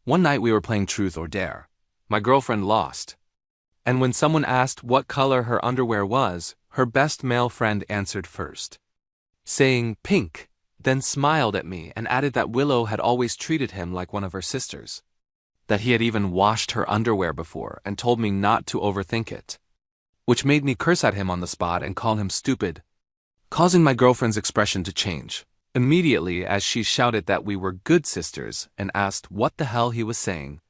One night we were playing Truth or Dare. My girlfriend lost. And when someone asked what color her underwear was, her best male friend answered first, saying pink, then smiled at me and added that Willow had always treated him like one of her sisters. That he had even washed her underwear before and told me not to overthink it. Which made me curse at him on the spot and call him stupid, causing my girlfriend's expression to change immediately as she shouted that we were good sisters and asked what the hell he was saying,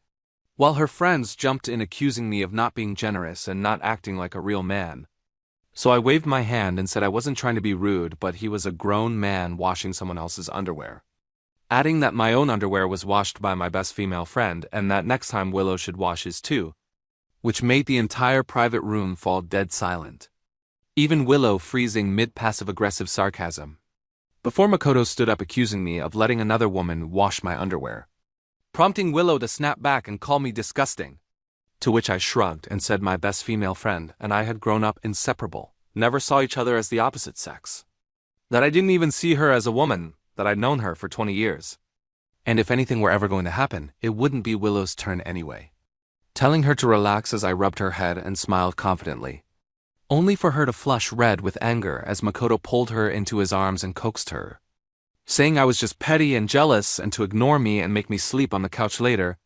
while her friends jumped in accusing me of not being generous and not acting like a real man. So I waved my hand and said I wasn't trying to be rude, but he was a grown man washing someone else's underwear, adding that my own underwear was washed by my best female friend and that next time Willow should wash his too, which made the entire private room fall dead silent, even Willow freezing mid-passive-aggressive sarcasm, before Makoto stood up accusing me of letting another woman wash my underwear, prompting Willow to snap back and call me disgusting. To which I shrugged and said my best female friend and I had grown up inseparable, never saw each other as the opposite sex. That I didn't even see her as a woman, that I'd known her for 20 years. And if anything were ever going to happen, it wouldn't be Willow's turn anyway. Telling her to relax as I rubbed her head and smiled confidently, only for her to flush red with anger as Makoto pulled her into his arms and coaxed her, saying I was just petty and jealous and to ignore me and make me sleep on the couch later,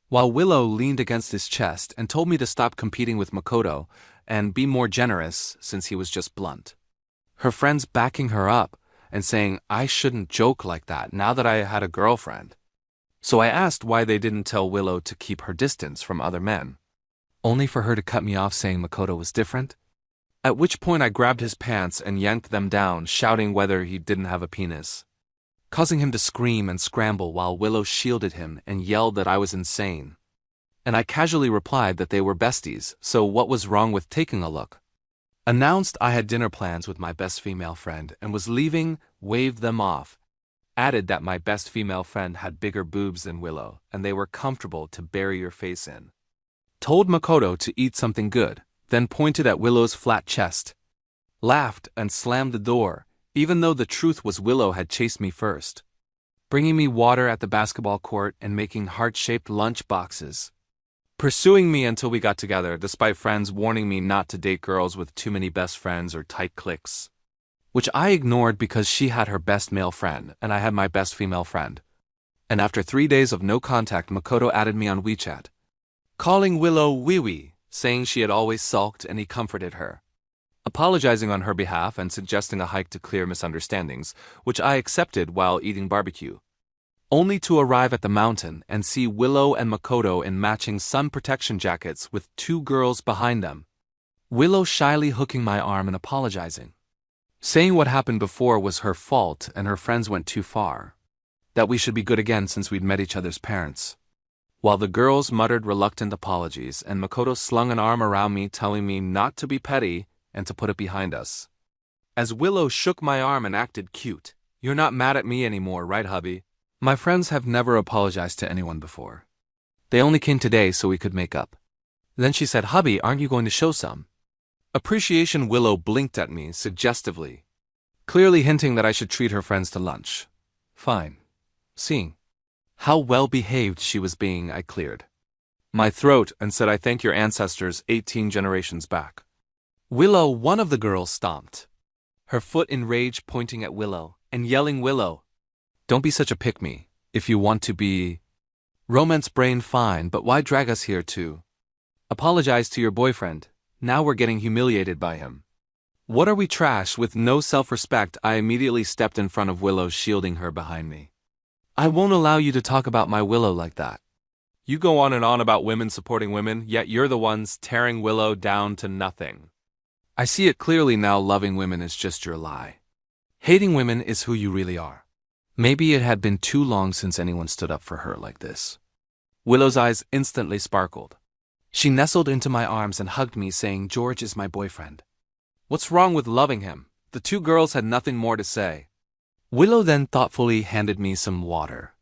while Willow leaned against his chest and told me to stop competing with Makoto and be more generous since he was just blunt. Her friends backing her up and saying I shouldn't joke like that now that I had a girlfriend. So I asked why they didn't tell Willow to keep her distance from other men, only for her to cut me off saying Makoto was different. At which point I grabbed his pants and yanked them down, shouting whether he didn't have a penis, causing him to scream and scramble while Willow shielded him and yelled that I was insane. And I casually replied that they were besties, so what was wrong with taking a look? Announced I had dinner plans with my best female friend and was leaving, waved them off, added that my best female friend had bigger boobs than Willow and they were comfortable to bury your face in. Told Makoto to eat something good, then pointed at Willow's flat chest, laughed and slammed the door, even though the truth was Willow had chased me first, bringing me water at the basketball court and making heart-shaped lunch boxes, pursuing me until we got together despite friends warning me not to date girls with too many best friends or tight cliques, which I ignored because she had her best male friend and I had my best female friend. And after 3 days of no contact, Makoto added me on WeChat, calling Willow Wee-Wee, saying she had always sulked and he comforted her, apologizing on her behalf and suggesting a hike to clear misunderstandings, which I accepted while eating barbecue, only to arrive at the mountain and see Willow and Makoto in matching sun protection jackets with 2 girls behind them, Willow shyly hooking my arm and apologizing, saying what happened before was her fault and her friends went too far, that we should be good again since we'd met each other's parents, while the girls muttered reluctant apologies and Makoto slung an arm around me telling me not to be petty and to put it behind us. As Willow shook my arm and acted cute, "You're not mad at me anymore, right, hubby?" My friends have never apologized to anyone before. They only came today so we could make up. Then she said, "Hubby, aren't you going to show some appreciation?" Willow blinked at me suggestively, clearly hinting that I should treat her friends to lunch. Fine. Seeing how well-behaved she was being, I cleared my throat and said I thank your ancestors 18 generations back. Willow, one of the girls, stomped, her foot in rage pointing at Willow and yelling, "Willow, don't be such a pick-me. If you want to be romance brain, fine, but why drag us here to apologize to your boyfriend? Now we're getting humiliated by him. What are we, trash?" With no self-respect, I immediately stepped in front of Willow, shielding her behind me. "I won't allow you to talk about my Willow like that. You go on and on about women supporting women, yet you're the ones tearing Willow down to nothing. I see it clearly now, loving women is just your lie. Hating women is who you really are." Maybe it had been too long since anyone stood up for her like this. Willow's eyes instantly sparkled. She nestled into my arms and hugged me, saying, "George is my boyfriend. What's wrong with loving him?" The 2 girls had nothing more to say. Willow then thoughtfully handed me some water.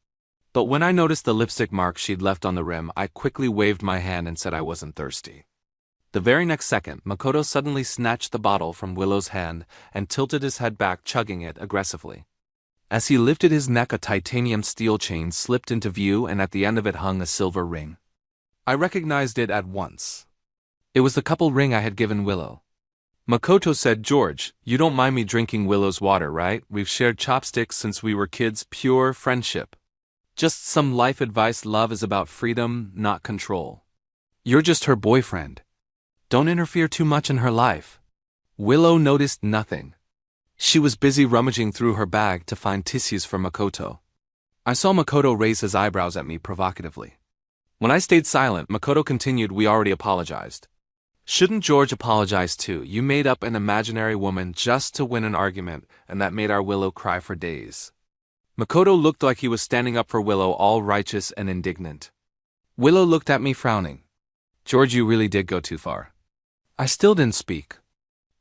But when I noticed the lipstick mark she'd left on the rim, I quickly waved my hand and said I wasn't thirsty. The very next second, Makoto suddenly snatched the bottle from Willow's hand and tilted his head back, chugging it aggressively. As he lifted his neck, a titanium steel chain slipped into view, and at the end of it hung a silver ring. I recognized it at once. It was the couple ring I had given Willow. Makoto said, "George, you don't mind me drinking Willow's water, right? We've shared chopsticks since we were kids, pure friendship. Just some life advice: love is about freedom, not control. You're just her boyfriend. Don't interfere too much in her life." Willow noticed nothing. She was busy rummaging through her bag to find tissues for Makoto. I saw Makoto raise his eyebrows at me provocatively. When I stayed silent, Makoto continued, "We already apologized. Shouldn't George apologize too? You made up an imaginary woman just to win an argument, and that made our Willow cry for days." Makoto looked like he was standing up for Willow, all righteous and indignant. Willow looked at me frowning. "George, you really did go too far." I still didn't speak.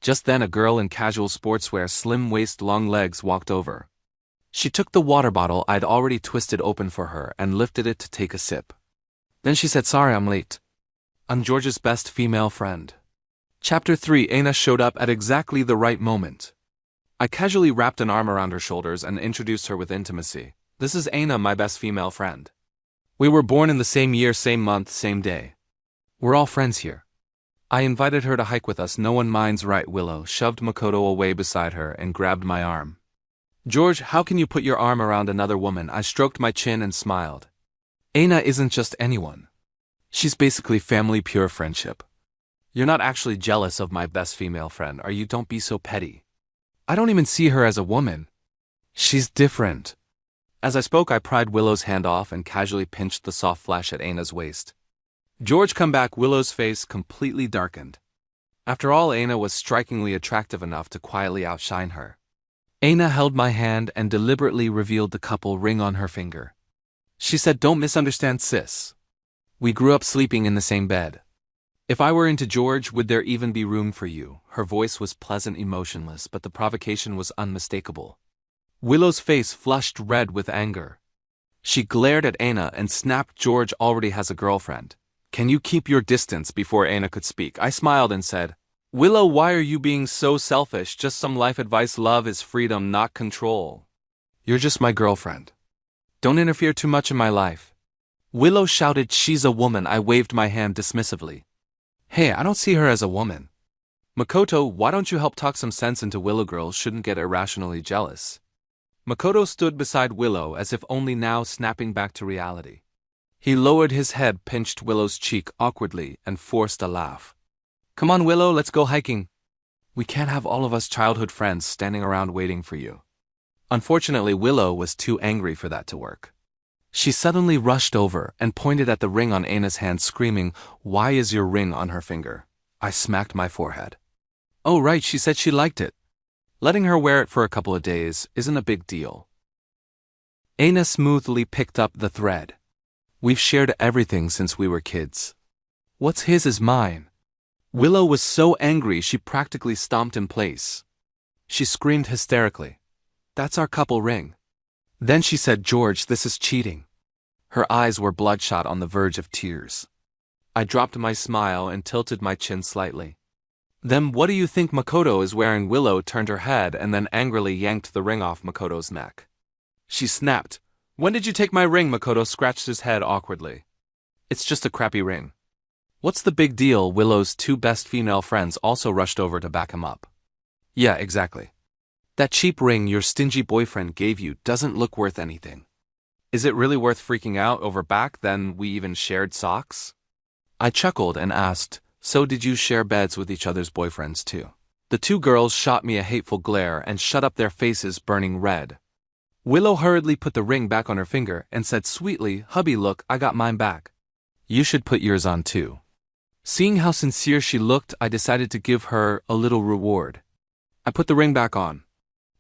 Just then a girl in casual sportswear, slim waist, long legs, walked over. She took the water bottle I'd already twisted open for her and lifted it to take a sip. Then she said, "Sorry I'm late. I'm George's best female friend." Chapter 3. Aina showed up at exactly the right moment. I casually wrapped an arm around her shoulders and introduced her with intimacy. "This is Aina, my best female friend. We were born in the same year, same month, same day. We're all friends here." I invited her to hike with us. "No one minds, right?" Willow shoved Makoto away beside her and grabbed my arm. "George, how can you put your arm around another woman?" I stroked my chin and smiled. "Aina isn't just anyone. She's basically family, pure friendship. You're not actually jealous of my best female friend, are you? Don't be so petty. I don't even see her as a woman. She's different." As I spoke, I pried Willow's hand off and casually pinched the soft flesh at Aina's waist. "George, come back." Willow's face completely darkened. After all, Aina was strikingly attractive enough to quietly outshine her. Aina held my hand and deliberately revealed the couple ring on her finger. She said, "Don't misunderstand, sis. We grew up sleeping in the same bed. If I were into George, would there even be room for you?" Her voice was pleasant, emotionless, but the provocation was unmistakable. Willow's face flushed red with anger. She glared at Aina and snapped, "George already has a girlfriend. Can you keep your distance?" Before Aina could speak, I smiled and said, "Willow, why are you being so selfish? Just some life advice: love is freedom, not control. You're just my girlfriend. Don't interfere too much in my life." Willow shouted, "She's a woman." I waved my hand dismissively. "Hey, I don't see her as a woman." "Makoto, why don't you help talk some sense into Willow? Girls shouldn't get irrationally jealous." Makoto stood beside Willow as if only now snapping back to reality. He lowered his head, pinched Willow's cheek awkwardly, and forced a laugh. "Come on, Willow, let's go hiking. We can't have all of us childhood friends standing around waiting for you." Unfortunately, Willow was too angry for that to work. She suddenly rushed over and pointed at the ring on Aina's hand, screaming, "Why is your ring on her finger?" I smacked my forehead. "Oh right, she said she liked it. Letting her wear it for a couple of days isn't a big deal." Aina smoothly picked up the thread. "We've shared everything since we were kids. What's his is mine." Willow was so angry she practically stomped in place. She screamed hysterically, "That's our couple ring." Then she said, "George, this is cheating." Her eyes were bloodshot, on the verge of tears. I dropped my smile and tilted my chin slightly. "Then what do you think Makoto is wearing?" Willow turned her head and then angrily yanked the ring off Makoto's neck. She snapped, "When did you take my ring?" Makoto scratched his head awkwardly. "It's just a crappy ring." "What's the big deal?" Willow's two best female friends also rushed over to back him up. "Yeah, exactly. That cheap ring your stingy boyfriend gave you doesn't look worth anything. Is it really worth freaking out over? Back then we even shared socks." I chuckled and asked, "So did you share beds with each other's boyfriends too?" The two girls shot me a hateful glare and shut up, their faces burning red. Willow hurriedly put the ring back on her finger and said sweetly, "Hubby, look, I got mine back. You should put yours on too." Seeing how sincere she looked, I decided to give her a little reward. I put the ring back on.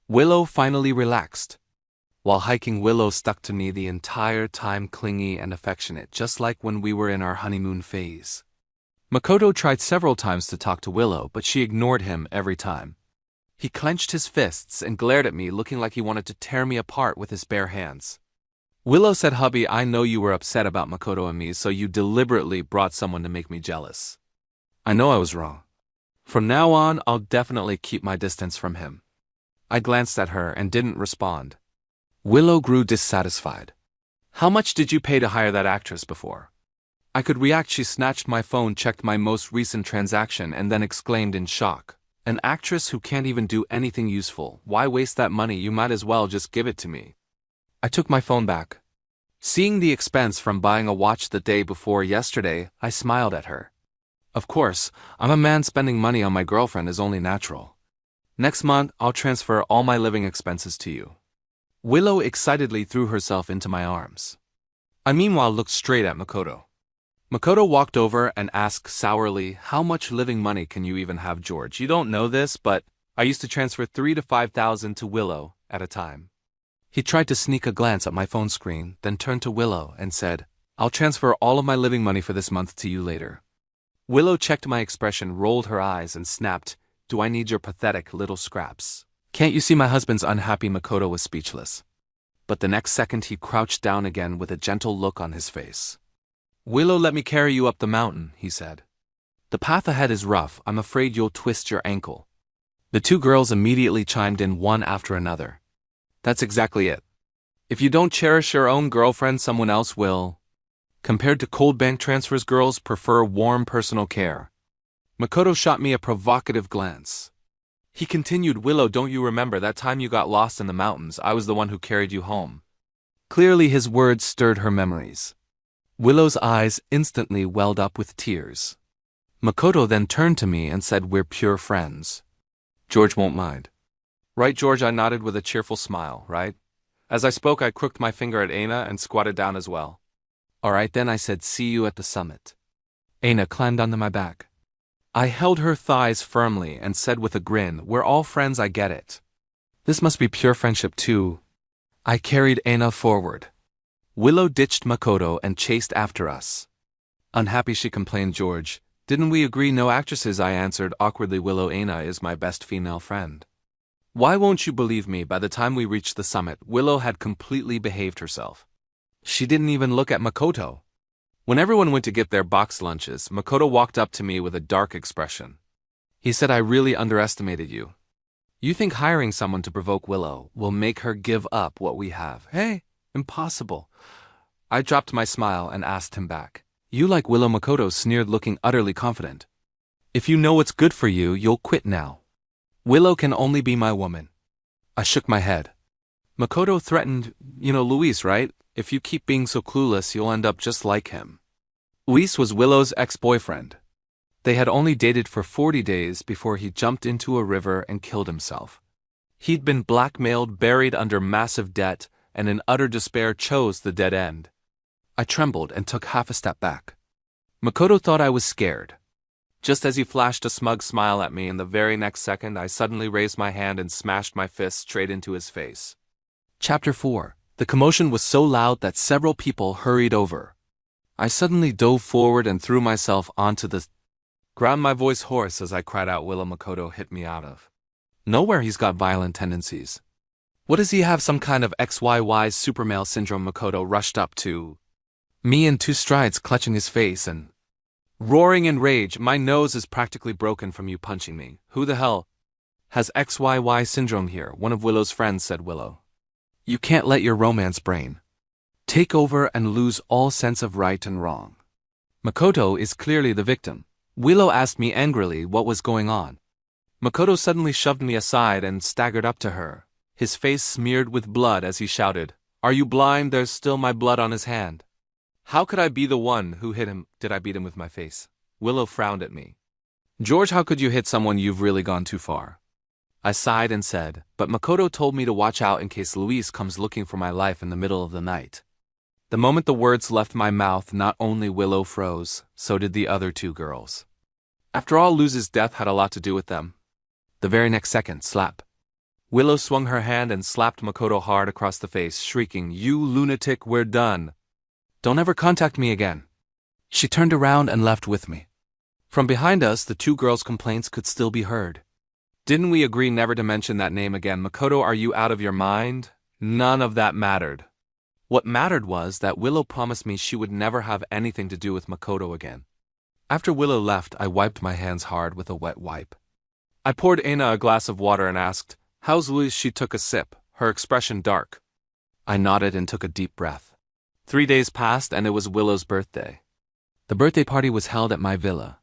Willow finally relaxed. While hiking, Willow stuck to me the entire time, clingy and affectionate, just like when we were in our honeymoon phase. Makoto tried several times to talk to Willow, but she ignored him every time. He clenched his fists and glared at me, looking like he wanted to tear me apart with his bare hands. Willow said, "Hubby, I know you were upset about Makoto and me, so you deliberately brought someone to make me jealous. I know I was wrong. From now on, I'll definitely keep my distance from him." I glanced at her and didn't respond. Willow grew dissatisfied. How much did you pay to hire that actress before? I could react. She snatched my phone, checked my most recent transaction, and then exclaimed in shock. An actress who can't even do anything useful. Why waste that money? You might as well just give it to me. I took my phone back. Seeing the expense from buying a watch the day before yesterday, I smiled at her. Of course, I'm a man. Spending money on my girlfriend is only natural. Next month, I'll transfer all my living expenses to you. Willow excitedly threw herself into my arms. I meanwhile looked straight at Makoto. Makoto walked over and asked sourly, how much living money can you even have, George? You don't know this, but I used to transfer 3,000 to 5,000 to Willow at a time. He tried to sneak a glance at my phone screen, then turned to Willow and said, I'll transfer all of my living money for this month to you later. Willow checked my expression, rolled her eyes, and snapped, Do I need your pathetic little scraps? Can't you see my husband's unhappy? Makoto was speechless. But the next second he crouched down again with a gentle look on his face. Willow, let me carry you up the mountain, he said. The path ahead is rough. I'm afraid you'll twist your ankle. The two girls immediately chimed in, one after another. That's exactly it. If you don't cherish your own girlfriend, someone else will. Compared to cold bank transfers, girls prefer warm personal care. Makoto shot me a provocative glance. He continued, Willow, don't you remember that time you got lost in the mountains? I was the one who carried you home. Clearly his words stirred her memories. Willow's eyes instantly welled up with tears. Makoto then turned to me and said, We're pure friends. George won't mind. Right, George? I nodded with a cheerful smile, right? As I spoke, I crooked my finger at Aina and squatted down as well. All right, then, I said, see you at the summit. Aina climbed onto my back. I held her thighs firmly and said with a grin, We're all friends, I get it. This must be pure friendship too. I carried Aina forward. Willow ditched Makoto and chased after us. Unhappy, she complained, George. Didn't we agree no actresses? I answered awkwardly. Willow, Aina is my best female friend. Why won't you believe me? By the time we reached the summit, Willow had completely behaved herself. She didn't even look at Makoto. When everyone went to get their box lunches, Makoto walked up to me with a dark expression. He said, I really underestimated you. You think hiring someone to provoke Willow will make her give up what we have? Hey, impossible. I dropped my smile and asked him back. You like Willow? Makoto sneered, looking utterly confident. If you know what's good for you, you'll quit now. Willow can only be my woman. I shook my head. Makoto threatened, Luis, right? If you keep being so clueless, you'll end up just like him. Luis was Willow's ex-boyfriend. They had only dated for 40 days before he jumped into a river and killed himself. He'd been blackmailed, buried under massive debt, and in utter despair chose the dead end. I trembled and took half a step back. Makoto thought I was scared. Just as he flashed a smug smile at me, in the very next second I suddenly raised my hand and smashed my fist straight into his face. Chapter 4. The commotion was so loud that several people hurried over. I suddenly dove forward and threw myself onto the ground, my voice hoarse as I cried out, Willow, Makoto hit me out of nowhere. He's got violent tendencies. What does he have, some kind of XYY supermale syndrome? Makoto rushed up to me in 2 strides, clutching his face and roaring in rage. My nose is practically broken from you punching me. Who the hell has XYY syndrome here? One of Willow's friends, said Willow. You can't let your romance brain take over and lose all sense of right and wrong. Makoto is clearly the victim. Willow asked me angrily what was going on. Makoto suddenly shoved me aside and staggered up to her, his face smeared with blood as he shouted, Are you blind? There's still my blood on his hand. How could I be the one who hit him? Did I beat him with my face? Willow frowned at me. George, how could you hit someone? You've really gone too far. I sighed and said, But Makoto told me to watch out in case Luis comes looking for my life in the middle of the night. The moment the words left my mouth, not only Willow froze, so did the other 2 girls. After all, Luz's death had a lot to do with them. The very next second, slap. Willow swung her hand and slapped Makoto hard across the face, shrieking, You lunatic, we're done. Don't ever contact me again. She turned around and left with me. From behind us, the 2 girls' complaints could still be heard. Didn't we agree never to mention that name again? Makoto, are you out of your mind? None of that mattered. What mattered was that Willow promised me she would never have anything to do with Makoto again. After Willow left, I wiped my hands hard with a wet wipe. I poured Aina a glass of water and asked, How's Luis? She took a sip, her expression dark. I nodded and took a deep breath. 3 days passed and it was Willow's birthday. The birthday party was held at my villa.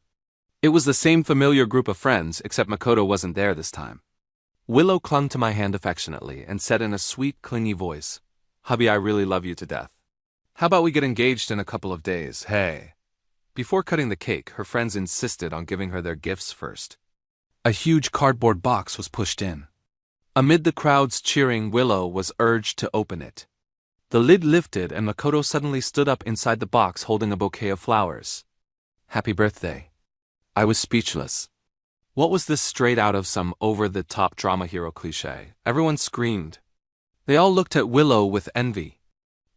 It was the same familiar group of friends, except Makoto wasn't there this time. Willow clung to my hand affectionately and said in a sweet, clingy voice, "Hubby, I really love you to death. How about we get engaged in a couple of days, hey?" Before cutting the cake, her friends insisted on giving her their gifts first. A huge cardboard box was pushed in. Amid the crowd's cheering, Willow was urged to open it. The lid lifted and Makoto suddenly stood up inside the box holding a bouquet of flowers. "Happy birthday." I was speechless. What was this straight out of some over-the-top drama hero cliché? Everyone screamed. They all looked at Willow with envy.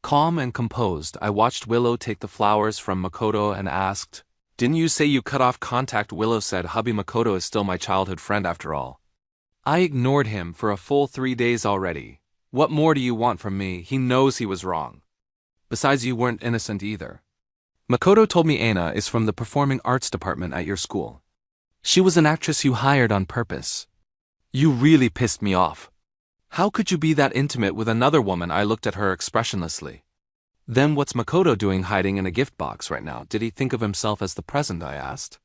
Calm and composed, I watched Willow take the flowers from Makoto and asked, "Didn't you say you cut off contact?" Willow said, "Hubby, Makoto is still my childhood friend after all." I ignored him for a full 3 days already. What more do you want from me? He knows he was wrong. Besides, you weren't innocent either. Makoto told me Aina is from the performing arts department at your school. She was an actress you hired on purpose. You really pissed me off. How could you be that intimate with another woman? I looked at her expressionlessly. Then what's Makoto doing hiding in a gift box right now? Did he think of himself as the present? I asked.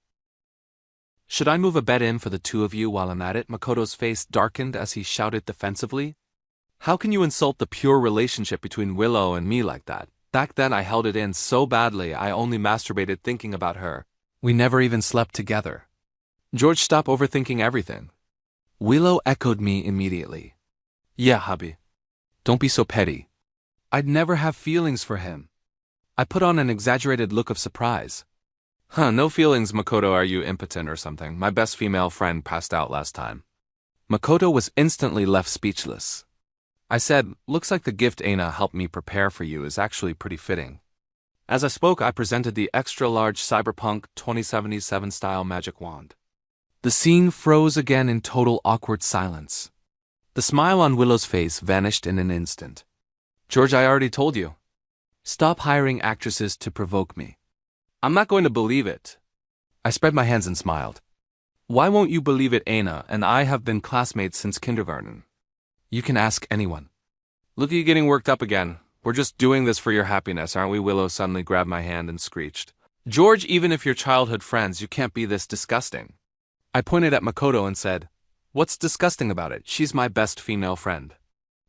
Should I move a bed in for the two of you while I'm at it? Makoto's face darkened as he shouted defensively. How can you insult the pure relationship between Willow and me like that? Back then I held it in so badly I only masturbated thinking about her. We never even slept together. George, stop overthinking everything. Willow echoed me immediately. Yeah, hubby. Don't be so petty. I'd never have feelings for him. I put on an exaggerated look of surprise. No feelings, Makoto. Are you impotent or something? My best female friend passed out last time. Makoto was instantly left speechless. I said, looks like the gift Aina helped me prepare for you is actually pretty fitting. As I spoke, I presented the extra-large Cyberpunk 2077 style magic wand. The scene froze again in total awkward silence. The smile on Willow's face vanished in an instant. George, I already told you. Stop hiring actresses to provoke me. I'm not going to believe it. I spread my hands and smiled. Why won't you believe it? Aina and I have been classmates since kindergarten. You can ask anyone. Look at you getting worked up again. We're just doing this for your happiness, aren't we? Willow suddenly grabbed my hand and screeched. George, even if you're childhood friends, you can't be this disgusting. I pointed at Makoto and said, what's disgusting about it? She's my best female friend.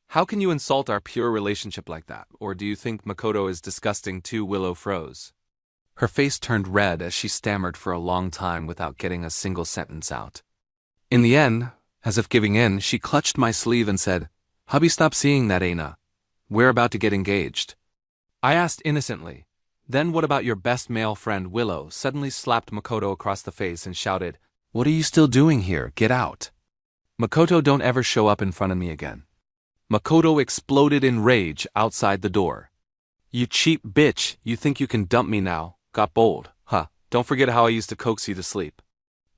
How can you insult our pure relationship like that? Or do you think Makoto is disgusting too? Willow froze. Her face turned red as she stammered for a long time without getting a single sentence out. In the end, as if giving in, she clutched my sleeve and said, Hubby, stop seeing that, Aina. We're about to get engaged. I asked innocently, then what about your best male friend? Willow suddenly slapped Makoto across the face and shouted, what are you still doing here? Get out. Makoto, don't ever show up in front of me again. Makoto exploded in rage outside the door. You cheap bitch, you think you can dump me now? Got bold, huh? Don't forget how I used to coax you to sleep.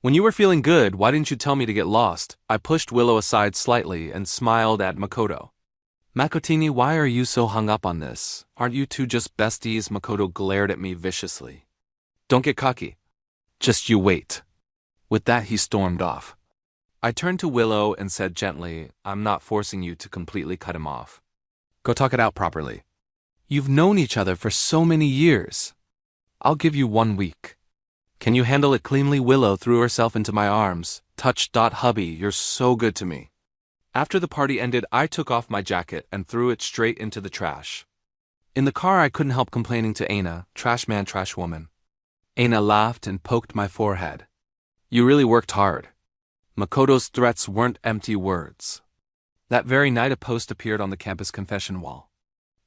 When you were feeling good, why didn't you tell me to get lost? I pushed Willow aside slightly and smiled at Makoto. Makotini, why are you so hung up on this? Aren't you two just besties? Makoto glared at me viciously. Don't get cocky. Just you wait. With that, he stormed off. I turned to Willow and said gently, I'm not forcing you to completely cut him off. Go talk it out properly. You've known each other for so many years. I'll give you 1 week. Can you handle it cleanly? Willow threw herself into my arms. Touch. Hubby, you're so good to me. After the party ended, I took off my jacket and threw it straight into the trash. In the car, I couldn't help complaining to Aina, trash man, trash woman. Aina laughed and poked my forehead. You really worked hard. Makoto's threats weren't empty words. That very night, a post appeared on the campus confession wall.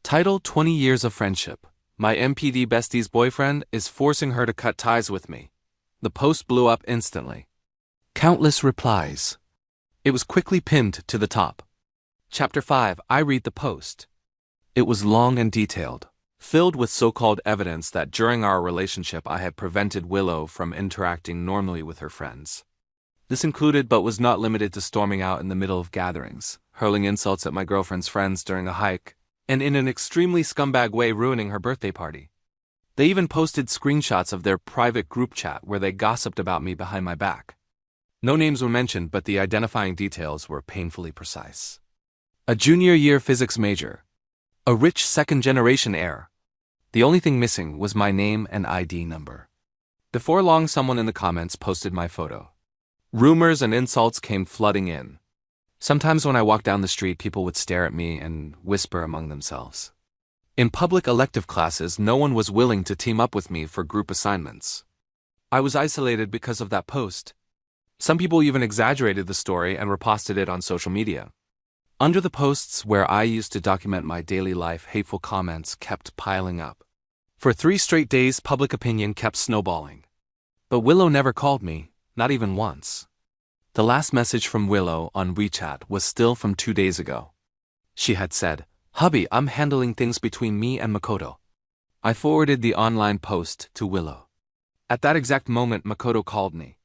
Title: 20 Years of Friendship. My MPD bestie's boyfriend is forcing her to cut ties with me. The post blew up instantly. Countless replies. It was quickly pinned to the top. Chapter 5. I read the post. It was long and detailed, filled with so-called evidence that during our relationship I had prevented Willow from interacting normally with her friends. This included but was not limited to storming out in the middle of gatherings, hurling insults at my girlfriend's friends during a hike, and in an extremely scumbag way ruining her birthday party. They even posted screenshots of their private group chat where they gossiped about me behind my back. No names were mentioned, but the identifying details were painfully precise. A junior year physics major. A rich second-generation heir. The only thing missing was my name and ID number. Before long, someone in the comments posted my photo. Rumors and insults came flooding in. Sometimes when I walked down the street, people would stare at me and whisper among themselves. In public elective classes, no one was willing to team up with me for group assignments. I was isolated because of that post. Some people even exaggerated the story and reposted it on social media. Under the posts where I used to document my daily life, hateful comments kept piling up. For 3 straight days, public opinion kept snowballing. But Willow never called me, not even once. The last message from Willow on WeChat was still from 2 days ago. She had said, "Hubby, I'm handling things between me and Makoto." I forwarded the online post to Willow. At that exact moment, Makoto called me.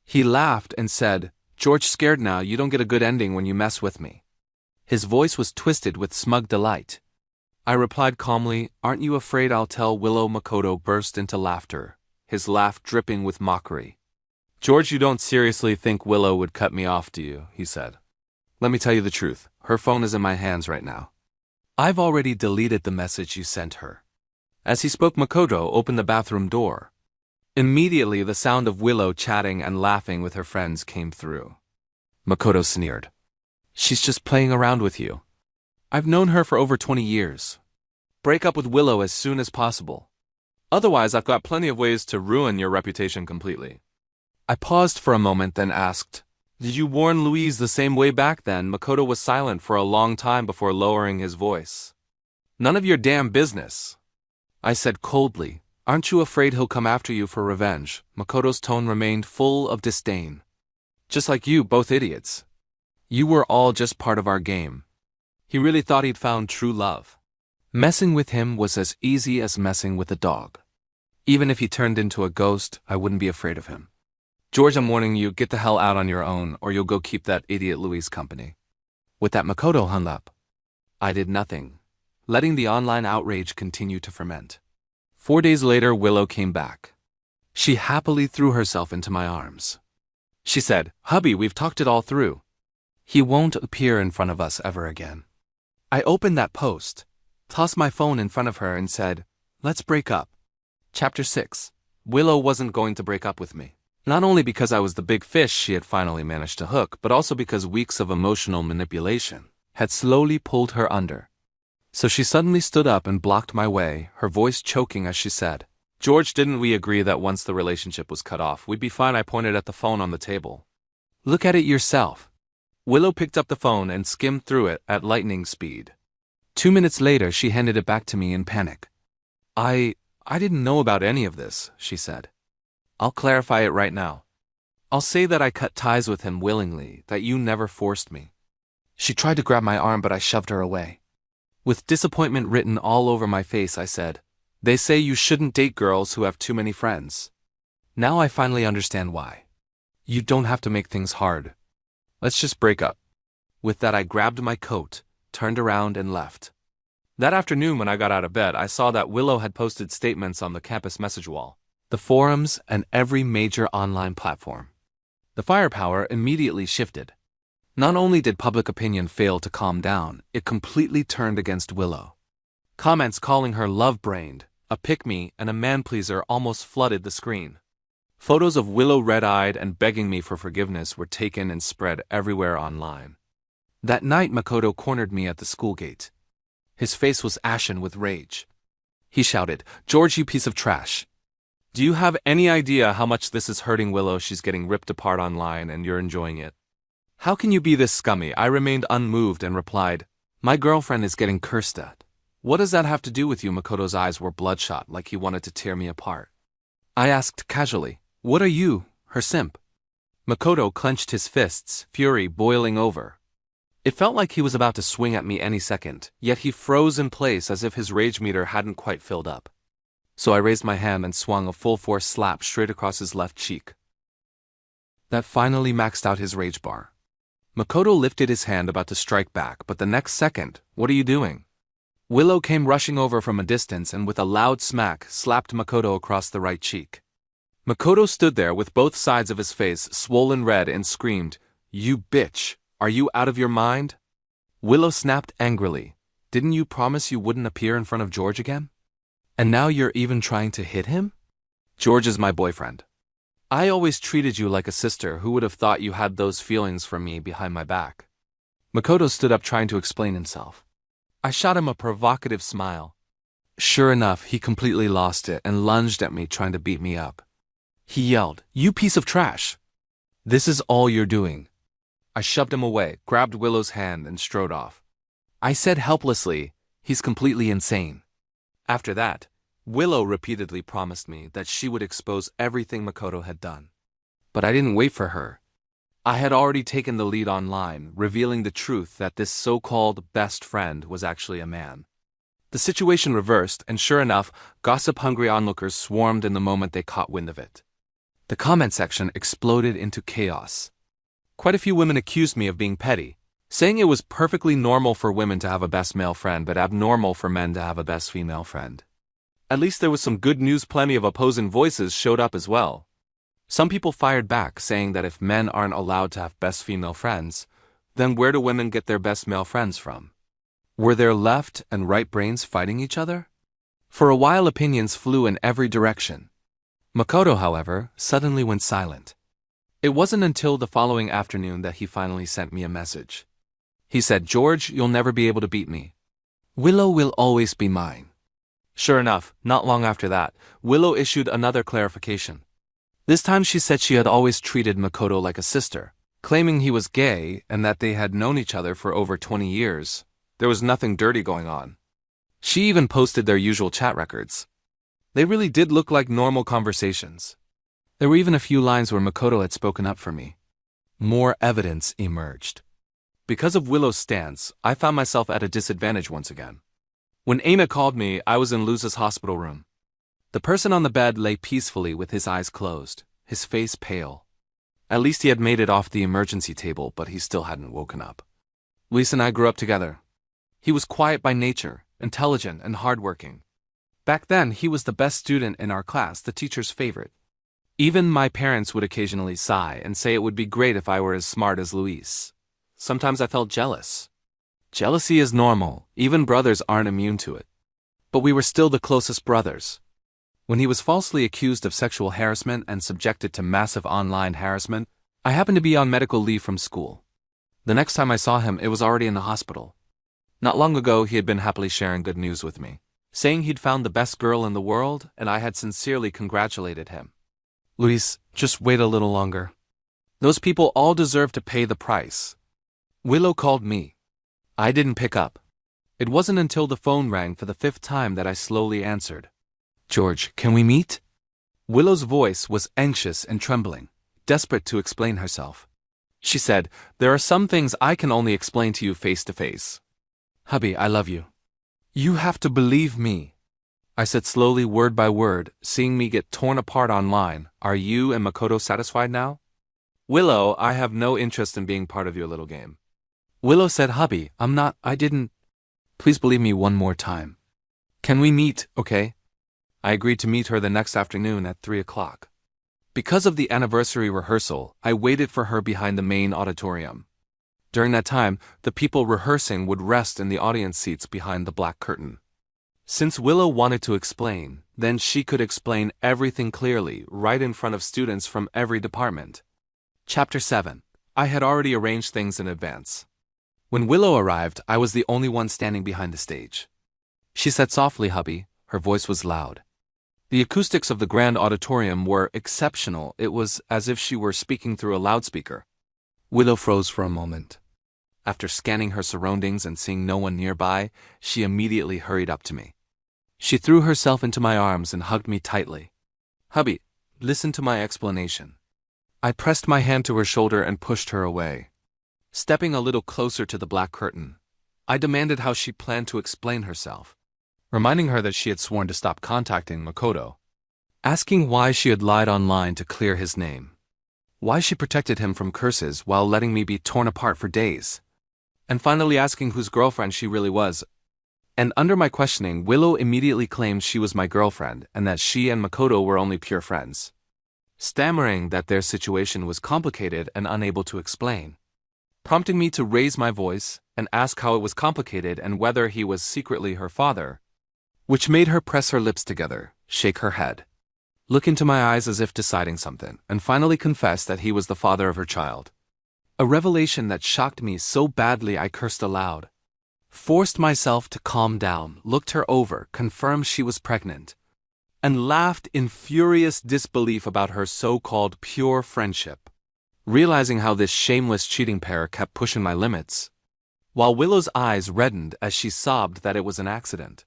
He laughed and said, "George, scared now, you don't get a good ending when you mess with me." His voice was twisted with smug delight. I replied calmly, "Aren't you afraid I'll tell Willow?" Makoto burst into laughter, his laugh dripping with mockery. "George, you don't seriously think Willow would cut me off, do you?" he said. "Let me tell you the truth. Her phone is in my hands right now. I've already deleted the message you sent her." As he spoke, Makoto opened the bathroom door. Immediately, the sound of Willow chatting and laughing with her friends came through. Makoto sneered. "She's just playing around with you. I've known her for over 20 years. Break up with Willow as soon as possible. Otherwise, I've got plenty of ways to ruin your reputation completely." I paused for a moment, then asked, "Did you warn Louise the same way back then?" Makoto was silent for a long time before lowering his voice. "None of your damn business," I said coldly. "Aren't you afraid he'll come after you for revenge?" Makoto's tone remained full of disdain. "Just like you, both idiots. You were all just part of our game." He really thought he'd found true love. Messing with him was as easy as messing with a dog. Even if he turned into a ghost, I wouldn't be afraid of him. "George, I'm warning you, get the hell out on your own, or you'll go keep that idiot Louise company." With that, Makoto hung up. I did nothing, letting the online outrage continue to ferment. 4 days later, Willow came back. She happily threw herself into my arms. She said, "Hubby, we've talked it all through. He won't appear in front of us ever again." I opened that post, tossed my phone in front of her, and said, "Let's break up." Chapter 6. Willow wasn't going to break up with me. Not only because I was the big fish she had finally managed to hook, but also because weeks of emotional manipulation had slowly pulled her under. So she suddenly stood up and blocked my way, her voice choking as she said, "George, didn't we agree that once the relationship was cut off, we'd be fine?" I pointed at the phone on the table. "Look at it yourself." Willow picked up the phone and skimmed through it at lightning speed. 2 minutes later, she handed it back to me in panic. I didn't know about any of this," she said. "I'll clarify it right now. I'll say that I cut ties with him willingly, that you never forced me." She tried to grab my arm, but I shoved her away. With disappointment written all over my face, I said, "They say you shouldn't date girls who have too many friends. Now I finally understand why. You don't have to make things hard. Let's just break up." With that, I grabbed my coat, turned around, and left. That afternoon, when I got out of bed, I saw that Willow had posted statements on the campus message wall, the forums, and every major online platform. The firepower immediately shifted. Not only did public opinion fail to calm down, it completely turned against Willow. Comments calling her love-brained, a pick-me, and a man-pleaser almost flooded the screen. Photos of Willow red-eyed and begging me for forgiveness were taken and spread everywhere online. That night, Makoto cornered me at the school gate. His face was ashen with rage. He shouted, "George, you piece of trash. Do you have any idea how much this is hurting Willow? She's getting ripped apart online and you're enjoying it. How can you be this scummy?" I remained unmoved and replied, "My girlfriend is getting cursed at. What does that have to do with you?" Makoto's eyes were bloodshot, like he wanted to tear me apart. I asked casually, "What are you, her simp?" Makoto clenched his fists, fury boiling over. It felt like he was about to swing at me any second, yet he froze in place as if his rage meter hadn't quite filled up. So I raised my hand and swung a full-force slap straight across his left cheek. That finally maxed out his rage bar. Makoto lifted his hand about to strike back, but the next second, "What are you doing?" Willow came rushing over from a distance and with a loud smack slapped Makoto across the right cheek. Makoto stood there with both sides of his face swollen red and screamed, "You bitch! Are you out of your mind?" Willow snapped angrily, Didn't you promise you wouldn't appear in front of George again? And now you're even trying to hit him? George is my boyfriend. I always treated you like a sister. Who would have thought you had those feelings for me behind my back? Makoto stood up trying to explain himself. I shot him a provocative smile. Sure enough, he completely lost it and lunged at me trying to beat me up. He yelled, "You piece of trash! This is all you're doing." I shoved him away, grabbed Willow's hand, and strode off. I said helplessly, "He's completely insane." After that, Willow repeatedly promised me that she would expose everything Makoto had done. But I didn't wait for her. I had already taken the lead online, revealing the truth that this so-called best friend was actually a man. The situation reversed, and sure enough, gossip-hungry onlookers swarmed in the moment they caught wind of it. The comment section exploded into chaos. Quite a few women accused me of being petty, saying it was perfectly normal for women to have a best male friend but abnormal for men to have a best female friend. At least there was some good news. Plenty of opposing voices showed up as well. Some people fired back, saying that if men aren't allowed to have best female friends, then where do women get their best male friends from? Were their left and right brains fighting each other? For a while opinions flew in every direction. Makoto, however, suddenly went silent. It wasn't until the following afternoon that he finally sent me a message. He said, "George, you'll never be able to beat me. Willow will always be mine." Sure enough, not long after that, Willow issued another clarification. This time she said she had always treated Makoto like a sister, claiming he was gay and that they had known each other for over 20 years. There was nothing dirty going on. She even posted their usual chat records. They really did look like normal conversations. There were even a few lines where Makoto had spoken up for me. More evidence emerged. Because of Willow's stance, I found myself at a disadvantage once again. When Aina called me, I was in Luz's hospital room. The person on the bed lay peacefully with his eyes closed, his face pale. At least he had made it off the emergency table, but he still hadn't woken up. Luis and I grew up together. He was quiet by nature, intelligent and hardworking. Back then, he was the best student in our class, the teacher's favorite. Even my parents would occasionally sigh and say it would be great if I were as smart as Luis. Sometimes I felt jealous. Jealousy is normal, even brothers aren't immune to it. But we were still the closest brothers. When he was falsely accused of sexual harassment and subjected to massive online harassment, I happened to be on medical leave from school. The next time I saw him, it was already in the hospital. Not long ago, he had been happily sharing good news with me, saying he'd found the best girl in the world, and I had sincerely congratulated him. Luis, just wait a little longer. Those people all deserve to pay the price. Willow called me. I didn't pick up. It wasn't until the phone rang for the 5th time that I slowly answered. "George, can we meet?" Willow's voice was anxious and trembling, desperate to explain herself. She said, "There are some things I can only explain to you face to face. Hubby, I love you. You have to believe me." I said slowly, word by word, seeing me get torn apart online. "Are you and Makoto satisfied now?" "Willow, I have no interest in being part of your little game." Willow said, "Hubby, I didn't. Please believe me one more time. Can we meet, okay?" I agreed to meet her the next afternoon at 3 o'clock. Because of the anniversary rehearsal, I waited for her behind the main auditorium. During that time, the people rehearsing would rest in the audience seats behind the black curtain. Since Willow wanted to explain, then she could explain everything clearly, right in front of students from every department. Chapter 7. I had already arranged things in advance. When Willow arrived, I was the only one standing behind the stage. She said softly, "Hubby." Her voice was loud. The acoustics of the grand auditorium were exceptional. It was as if she were speaking through a loudspeaker. Willow froze for a moment. After scanning her surroundings and seeing no one nearby, she immediately hurried up to me. She threw herself into my arms and hugged me tightly. "Hubby, listen to my explanation." I pressed my hand to her shoulder and pushed her away. Stepping a little closer to the black curtain, I demanded how she planned to explain herself, reminding her that she had sworn to stop contacting Makoto, asking why she had lied online to clear his name, why she protected him from curses while letting me be torn apart for days, and finally asking whose girlfriend she really was. And under my questioning, Willow immediately claimed she was my girlfriend and that she and Makoto were only pure friends, stammering that their situation was complicated and unable to explain. prompting me to raise my voice and ask how it was complicated and whether he was secretly her father, which made her press her lips together, shake her head, look into my eyes as if deciding something, and finally confess that he was the father of her child. A revelation that shocked me so badly I cursed aloud, forced myself to calm down, looked her over, confirmed she was pregnant, and laughed in furious disbelief about her so-called pure friendship, realizing how this shameless cheating pair kept pushing my limits, while Willow's eyes reddened as she sobbed that it was an accident,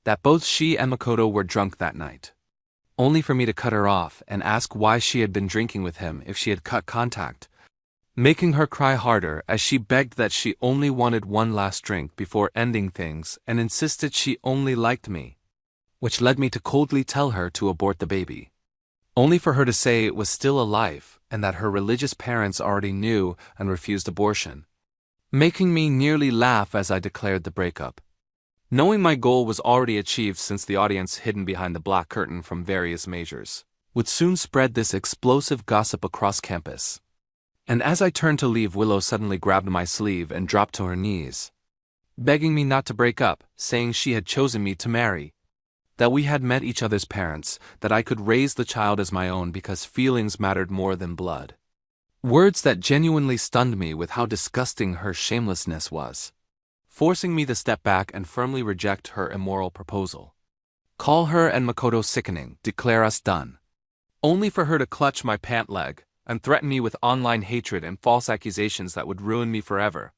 that both she and Makoto were drunk that night, only for me to cut her off and ask why she had been drinking with him if she had cut contact, making her cry harder as she begged that she only wanted one last drink before ending things and insisted she only liked me, which led me to coldly tell her to abort the baby, only for her to say it was still alive and that her religious parents already knew and refused abortion, making me nearly laugh as I declared the breakup, knowing my goal was already achieved since the audience hidden behind the black curtain from various majors would soon spread this explosive gossip across campus. And as I turned to leave, Willow suddenly grabbed my sleeve and dropped to her knees, begging me not to break up, saying she had chosen me to marry, that we had met each other's parents, that I could raise the child as my own because feelings mattered more than blood. Words that genuinely stunned me with how disgusting her shamelessness was, forcing me to step back and firmly reject her immoral proposal. Call her and Makoto sickening, declare us done, only for her to clutch my pant leg and threaten me with online hatred and false accusations that would ruin me forever,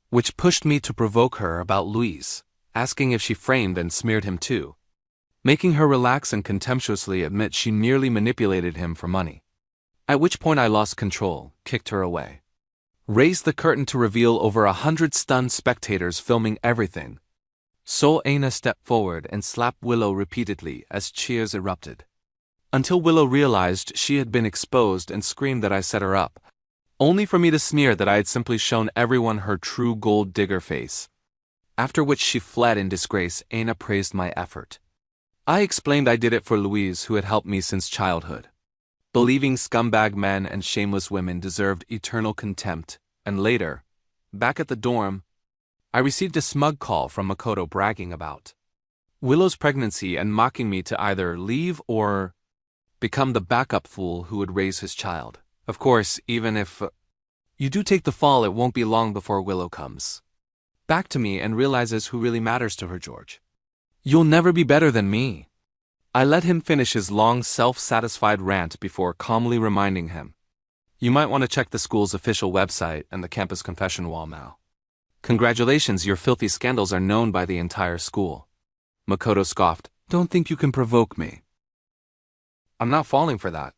which pushed me to provoke her about Louise, asking if she framed and smeared him too, making her relax and contemptuously admit she nearly manipulated him for money. At which point I lost control, kicked her away, raised the curtain to reveal over 100 stunned spectators filming everything. So Aina stepped forward and slapped Willow repeatedly as cheers erupted, until Willow realized she had been exposed and screamed that I set her up, only for me to sneer that I had simply shown everyone her true gold digger face. After which she fled in disgrace. Aina praised my effort. I explained I did it for Louise, who had helped me since childhood, believing scumbag men and shameless women deserved eternal contempt, and later, back at the dorm, I received a smug call from Makoto bragging about Willow's pregnancy and mocking me to either leave or become the backup fool who would raise his child. Of course, even if you do take the fall, it won't be long before Willow comes back to me and realizes who really matters to her, George. You'll never be better than me. I let him finish his long, self-satisfied rant before calmly reminding him, you might want to check the school's official website and the campus confession wall now. Congratulations, your filthy scandals are known by the entire school. Makoto scoffed, don't think you can provoke me. I'm not falling for that.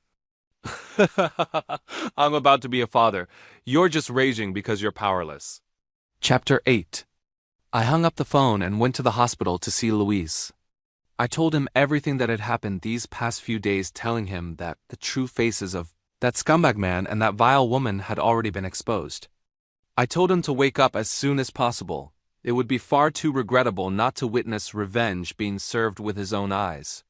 I'm about to be a father. You're just raging because you're powerless. Chapter 8. I hung up the phone and went to the hospital to see Louise. I told him everything that had happened these past few days, telling him that the true faces of that scumbag man and that vile woman had already been exposed. I told him to wake up as soon as possible. It would be far too regrettable not to witness revenge being served with his own eyes.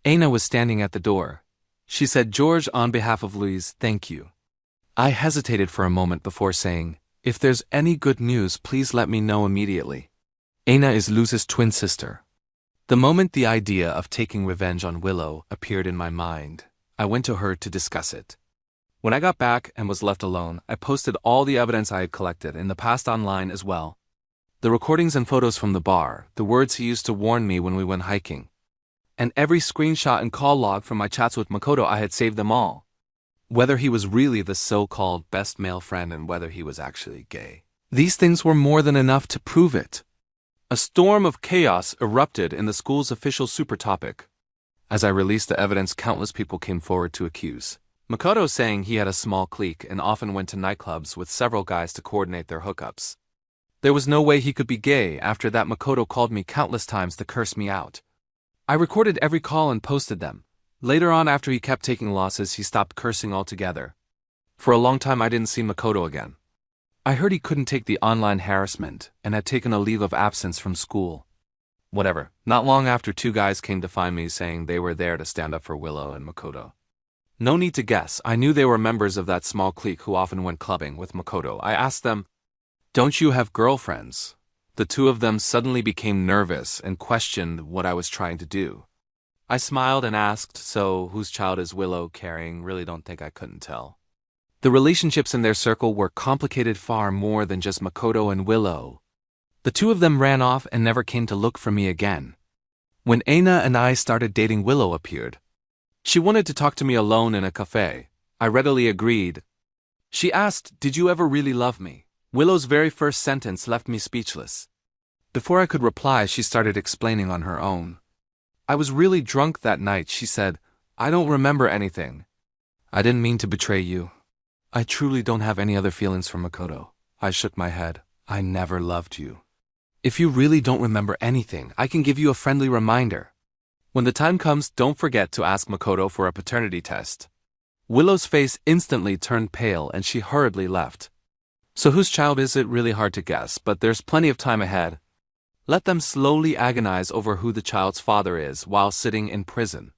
Aina was standing at the door. She said, George, on behalf of Louise, thank you. I hesitated for a moment before saying, if there's any good news, please let me know immediately. Aina is Louise's twin sister. The moment the idea of taking revenge on Willow appeared in my mind, I went to her to discuss it. When I got back and was left alone, I posted all the evidence I had collected in the past online as well. The recordings and photos from the bar, the words he used to warn me when we went hiking, and every screenshot and call log from my chats with Makoto. I had saved them all. Whether he was really the so-called best male friend and whether he was actually gay. These things were more than enough to prove it. A storm of chaos erupted in the school's official super topic. As I released the evidence, countless people came forward to accuse Makoto, saying he had a small clique and often went to nightclubs with several guys to coordinate their hookups. There was no way he could be gay. After that, Makoto called me countless times to curse me out. I recorded every call and posted them. Later on, after he kept taking losses, he stopped cursing altogether. For a long time, I didn't see Makoto again. I heard he couldn't take the online harassment and had taken a leave of absence from school. Whatever. Not long after, two guys came to find me saying they were there to stand up for Willow and Makoto. No need to guess, I knew they were members of that small clique who often went clubbing with Makoto. I asked them, "Don't you have girlfriends?" The two of them suddenly became nervous and questioned what I was trying to do. I smiled and asked, "So, whose child is Willow carrying?" Really don't think I couldn't tell. The relationships in their circle were complicated far more than just Makoto and Willow. The two of them ran off and never came to look for me again. When Aina and I started dating, Willow appeared. She wanted to talk to me alone in a cafe. I readily agreed. She asked, "Did you ever really love me?" Willow's very first sentence left me speechless. Before I could reply, she started explaining on her own. "I was really drunk that night," she said. "I don't remember anything. I didn't mean to betray you. I truly don't have any other feelings for Makoto." I shook my head. "I never loved you. If you really don't remember anything, I can give you a friendly reminder. When the time comes, don't forget to ask Makoto for a paternity test." Willow's face instantly turned pale and she hurriedly left. So whose child is it? Really hard to guess, but there's plenty of time ahead. Let them slowly agonize over who the child's father is while sitting in prison.